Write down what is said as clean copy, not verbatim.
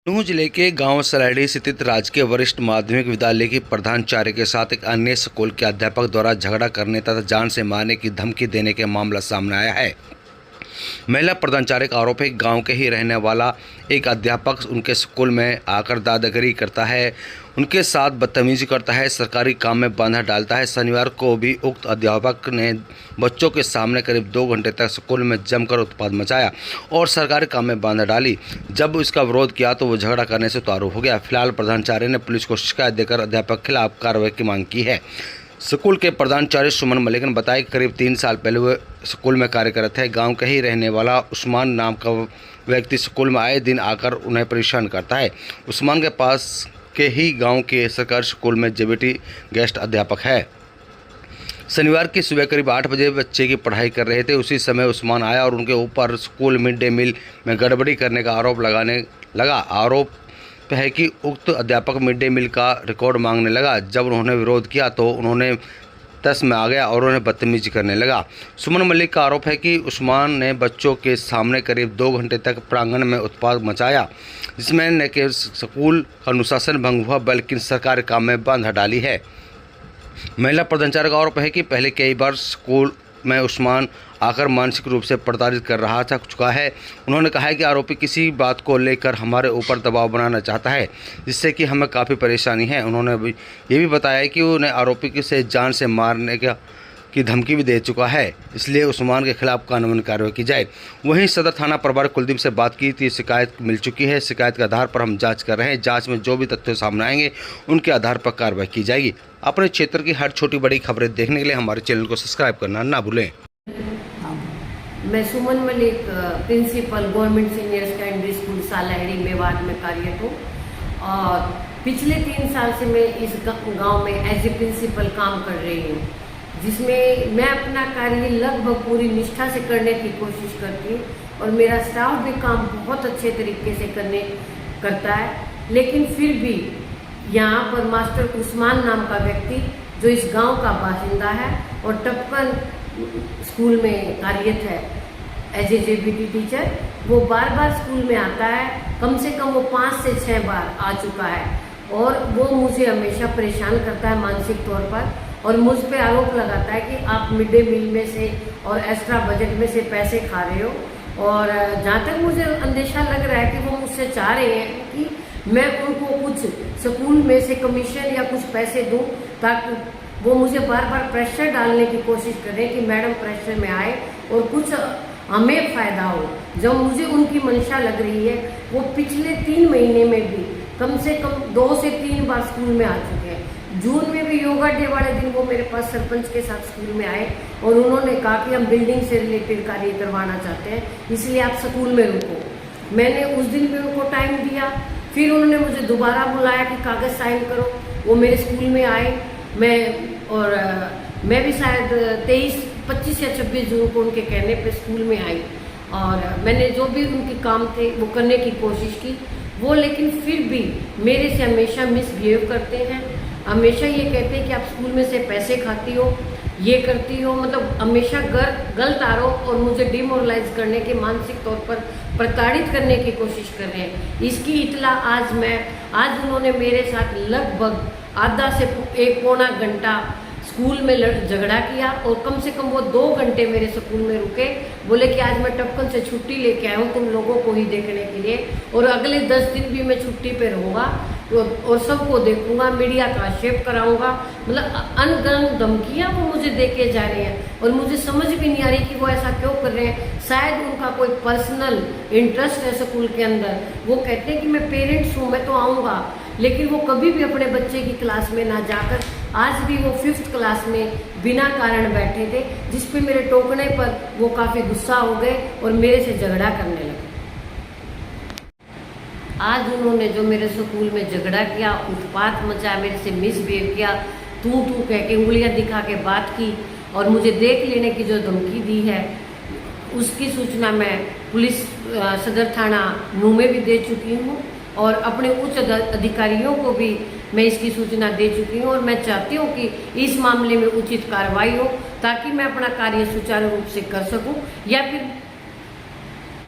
नूंह जिले के गांव सलैडी स्थित राजकीय वरिष्ठ माध्यमिक विद्यालय की प्रधानाचार्य के साथ एक अन्य स्कूल के अध्यापक द्वारा झगड़ा करने तथा जान से मारने की धमकी देने के मामला सामने आया है। महिला प्रधानाचार्य का आरोप है कि गांव के ही रहने वाला एक अध्यापक उनके स्कूल में आकर दादागिरी करता है, उनके साथ बदतमीजी करता है, सरकारी काम में बाधा डालता है। शनिवार को भी उक्त अध्यापक ने बच्चों के सामने करीब 2 घंटे तक स्कूल में जमकर उत्पात मचाया और सरकारी काम में बाधा डाली। जब इसका विरोध किया तो वो झगड़ा करने से उतारू हो गया। फिलहाल प्रधानाचार्य ने पुलिस को शिकायत देकर अध्यापक के खिलाफ कार्रवाई की मांग की है। स्कूल के प्रधानाचार्य सुमन मलिक ने बताया कि करीब 3 साल पहले वे स्कूल में कार्यरत है। गांव का ही रहने वाला उस्मान नाम का व्यक्ति स्कूल में आए दिन आकर उन्हें परेशान करता है। उस्मान के पास के ही गांव के सरकारी स्कूल में जेबीटी गेस्ट अध्यापक है। शनिवार की सुबह करीब 8 बजे बच्चे की पढ़ाई कर रहे थे। उसी समय उस्मान आया और उनके ऊपर स्कूल मिड डे मील में गड़बड़ी करने का आरोप लगाने लगा। आरोप है कि उक्त अध्यापक मिड डे मील का रिकॉर्ड मांगने लगा। जब उन्होंने विरोध किया तो उन्होंने तस में आ गया और उन्हें बदतमीजी करने लगा। सुमन मलिक का आरोप है कि उस्मान ने बच्चों के सामने करीब 2 घंटे तक प्रांगण में उत्पात मचाया, जिसमें न केवल स्कूल का अनुशासन भंग हुआ बल्कि सरकारी काम में बाधा डाली है। महिला प्रधानाचार्य का आरोप है कि पहले कई बार स्कूल में उस्मान आकर मानसिक रूप से प्रताड़ित कर रहा चुका है। उन्होंने कहा है कि आरोपी किसी बात को लेकर हमारे ऊपर दबाव बनाना चाहता है, जिससे कि हमें काफ़ी परेशानी है। उन्होंने ये भी बताया कि उन्हें आरोपी से जान से मारने की धमकी भी दे चुका है, इसलिए उस्मान के खिलाफ कानूनी कार्रवाई की जाए। वहीं सदर थाना प्रभारी कुलदीप से बात की थी, शिकायत मिल चुकी है। शिकायत के आधार पर हम जांच कर रहे हैं। जांच में जो भी तथ्य सामने आएंगे उनके आधार पर कार्रवाई की जाएगी। अपने क्षेत्र की हर छोटी बड़ी खबरें देखने के लिए हमारे चैनल को सब्सक्राइब करना ना भूलें। मैं Suman Malik, principal government senior secondary school Salhari Mewat में कार्यरत हूँ और पिछले 3 साल से मैं इस गांव में एज ए प्रिंसिपल काम कर रही हूँ, जिसमें मैं अपना कार्य लगभग पूरी निष्ठा से करने की कोशिश करती हूँ और मेरा स्टाफ भी काम बहुत अच्छे तरीके से करता है। लेकिन फिर भी यहाँ पर मास्टर उस्मान नाम का व्यक्ति जो इस गांव का बासिंदा है और टपकन स्कूल में कार्यरत है एज ए जेबीटी टीचर, वो बार बार स्कूल में आता है। कम से कम वो 5 से 6 बार आ चुका है और वो मुझे हमेशा परेशान करता है मानसिक तौर पर और मुझ पे आरोप लगाता है कि आप मिड डे मील में से और एक्स्ट्रा बजट में से पैसे खा रहे हो। और जहाँ तक मुझे अंदेशा लग रहा है कि वो मुझसे चाह रहे हैं कि मैं उनको कुछ स्कूल में से कमीशन या कुछ पैसे दूं, ताकि वो मुझे बार बार प्रेशर डालने की कोशिश करें कि मैडम प्रेशर में आए और कुछ हमें फ़ायदा हो। जब मुझे उनकी मंशा लग रही है, वो पिछले 3 महीने में भी कम से कम 2 से 3 बार स्कूल में आ चुके हैं। जून में भी योगा डे वाले दिन वो मेरे पास सरपंच के साथ स्कूल में आए और उन्होंने कहा कि हम बिल्डिंग से रिलेटेड कार्य करवाना चाहते हैं, इसलिए आप स्कूल में रुको। मैंने उस दिन भी उनको टाइम दिया। फिर उन्होंने मुझे दोबारा बुलाया कि कागज़ साइन करो। वो मेरे स्कूल में आए, मैं भी शायद 23, 25 या 26 जून को उनके कहने पे स्कूल में आई और मैंने जो भी उनके काम थे वो करने की कोशिश की। वो लेकिन फिर भी मेरे से हमेशा मिसबिहेव करते हैं। हमेशा ये कहते हैं कि आप स्कूल में से पैसे खाती हो, ये करती हो, मतलब हमेशा गलत आरोप और मुझे डिमोरलाइज करने के मानसिक तौर पर प्रताड़ित करने की कोशिश कर रहे हैं। इसकी इतला आज उन्होंने मेरे साथ लगभग आधा से 1 पौना घंटा स्कूल में झगड़ा किया और कम से कम वो 2 घंटे मेरे स्कूल में रुके। बोले कि आज मैं टपकन से छुट्टी लेके आया हूँ तुम लोगों को ही देखने के लिए और अगले 10 दिन भी मैं छुट्टी पे रहूँगा और सबको देखूंगा, मीडिया का आक्षेप कराऊंगा। मतलब अनगन धमकियाँ वो मुझे दे के जा रहे हैं और मुझे समझ भी नहीं आ रही कि वो ऐसा क्यों कर रहे हैं। शायद उनका कोई पर्सनल इंटरेस्ट है स्कूल के अंदर। वो कहते हैं कि मैं पेरेंट्स हूँ, मैं तो आऊँगा, लेकिन वो कभी भी अपने बच्चे की क्लास में ना जाकर आज भी वो 5th क्लास में बिना कारण बैठे थे, जिस पे मेरे टोकने पर वो काफ़ी गुस्सा हो गए और मेरे से झगड़ा करने लगे। आज उन्होंने जो मेरे स्कूल में झगड़ा किया, उत्पात मचाया, मेरे से मिसबिहेव किया, तू कह के उंगलियां दिखा के बात की और मुझे देख लेने की जो धमकी दी है, उसकी सूचना मैं पुलिस सदर थाना नूंह में भी दे चुकी हूँ और अपने उच्च अधिकारियों को भी मैं इसकी सूचना दे चुकी हूँ और मैं चाहती हूँ कि इस मामले में उचित कार्रवाई हो ताकि मैं अपना कार्य सुचारू रूप से कर सकूँ या फिर